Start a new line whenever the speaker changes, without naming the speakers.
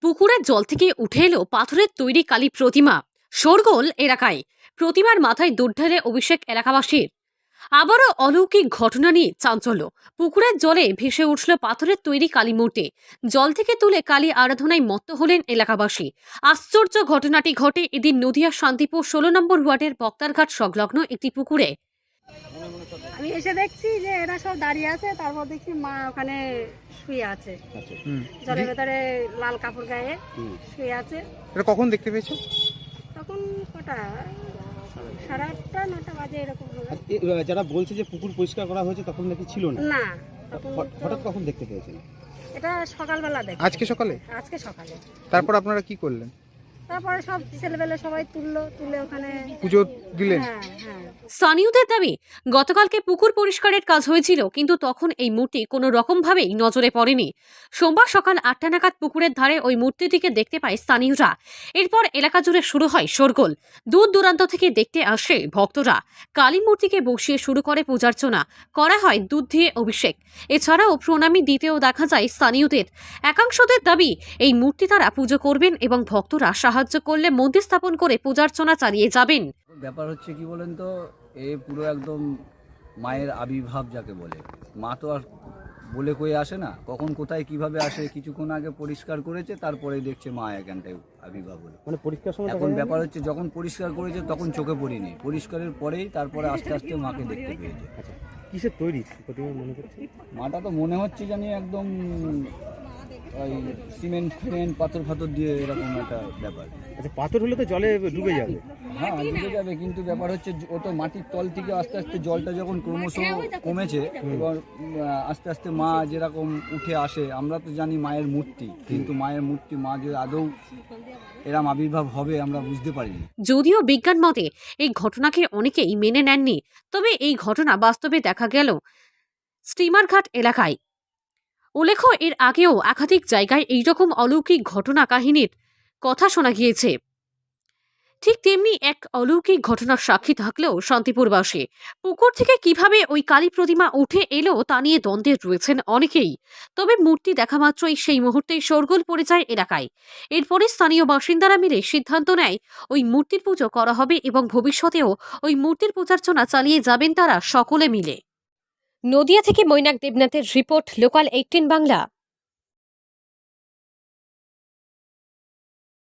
পুকুরের জল থেকে উঠে এলো পাথরের তৈরি কালী প্রতিমা। শোরগোল এলাকায়। প্রতিমার মাথায় দুধ ঢেলে অভিষেক এলাকাবাসীর। আবারও অলৌকিক ঘটনা নিয়ে চাঞ্চল্য। পুকুরের জলে ভেসে উঠল পাথরের তৈরি কালী মূর্তি। জল থেকে তুলে কালী আরাধনায় মত্ত হলেন এলাকাবাসী। আশ্চর্য ঘটনাটি ঘটে এদিন নদিয়া শান্তিপুর 16 নম্বর ওয়ার্ডের বক্তারঘাট সংলগ্ন একটি পুকুরে।
আমি এসে দেখছি যে এরা সব দাঁড়িয়ে আছে, তারপর দেখছি মা ওখানে শুয়ে আছে, জলের ভেতরে লাল কাপড় গায়ে শুয়ে আছে।
এটা কখন দেখতে পেয়েছো?
তখন কটা, 8:30 9টা বাজে এরকম হবে।
যারা বলছে যে পুকুর পরিষ্কার করা হয়েছে তখন নাকি ছিল না,
না, তখন
হঠাৎ কখন দেখতে পেয়েছেন?
এটা সকালবেলা দেখি।
আজকে সকালে?
আজকে সকালে।
তারপর আপনারা কি করলেন?
তারপরে সব ছেলেবেলে সবাই তুলে ওখানে
পুজো দিলেন?
হ্যাঁ হ্যাঁ।
স্থানীয়দের দাবি, গতকালকে পুকুর পরিষ্কারের কাজ হয়েছিল, কিন্তু তখন এই মূর্তি কোনো রকম ভাবেই নজরে পড়েনি। সোমবার সকাল 8টা নাগাদ পুকুরের ধারে ওই মূর্তিটিকে দেখতে পায় স্থানীয়রা। এরপর এলাকা জুড়ে শুরু হয় শোরগোল। দূর দূরান্ত থেকে দেখতে আসে ভক্তরা। কালী মূর্তিকে বসিয়ে শুরু করে পূজার্চনা করা হয়, দুধ দিয়ে অভিষেক। এছাড়াও প্রণামী দিতেও দেখা যায় স্থানীয়দের। একাংশদের দাবি, এই মূর্তি তারা পুজো করবেন এবং ভক্তরা সাহায্য করলে মন্দির স্থাপন করে পূজার্চনা চালিয়ে যাবেন।
ব্যাপার হচ্ছে কি বলেন তো, এ পুরো একদম মায়ের আবির্ভাব যাকে বলে। মা তো আর বলে কয়ে আসে না, কখন কোথায় কিভাবে আসে। কিছুক্ষণ আগে পরিষ্কার করেছে, তারপরে দেখছে মা এখানটায় আবির্ভাব হলো।
মানে পরিষ্কার সময়
এখন ব্যাপার হচ্ছে যখন পরিষ্কার করেছে তখন চোখে পড়িনি, পরিষ্কারের পরেই তারপরে আস্তে আস্তে মাকে দেখতে পেয়েছে।
কিসের তৈরি প্রতিমা মনে করছে?
মাটা তো মনে হচ্ছে জানি একদম ওই সিমেন্ট পাথর দিয়ে এরকম একটা ব্যাপার।
আচ্ছা, পাথর হলে তো জলে ডুবে যাবে।
হ্যাঁ, ডুবে যাবে, কিন্তু ব্যাপার হচ্ছে ও তো মাটির তল থেকে আস্তে আস্তে জলটা যখন ক্রমশ কমেছে এবং আস্তে আস্তে মা যেরকম উঠে আসে, আমরা তো জানি মায়ের মূর্তি, কিন্তু মায়ের মূর্তি মা যে আদৌ এরম আবির্ভাব হবে আমরা বুঝতে পারিনি।
যদিও বিজ্ঞান মতে এই ঘটনাকে অনেকেই মেনে নেননি, তবে এই ঘটনা বাস্তবে দেখা গেল স্টিমারঘাট এলাকায়। উল্লেখ্য, এর আগেও একাধিক জায়গায় এইরকম অলৌকিক ঘটনা কাহিনীর কথা শোনা গিয়েছে। ঠিক তেমনি এক অলৌকিক ঘটনার সাক্ষী থাকলেও শান্তিপুরবাসী। পুকুর থেকে কিভাবে ওই কালী প্রতিমা উঠে এলো তা নিয়ে দ্বন্দ্বে রয়েছেন অনেকেই। তবে মূর্তি দেখা মাত্রই সেই মুহূর্তেই শোরগোল পড়ে যায় এলাকায়। এরপরে স্থানীয় বাসিন্দারা মিলে সিদ্ধান্ত নেয় ওই মূর্তির পুজো করা হবে এবং ভবিষ্যতেও ওই মূর্তির পূজার্চনা চালিয়ে যাবেন তারা সকলে মিলে। নদিয়া থেকে মৈনাক দেবনাথের রিপোর্ট, লোকাল 18 বাংলা।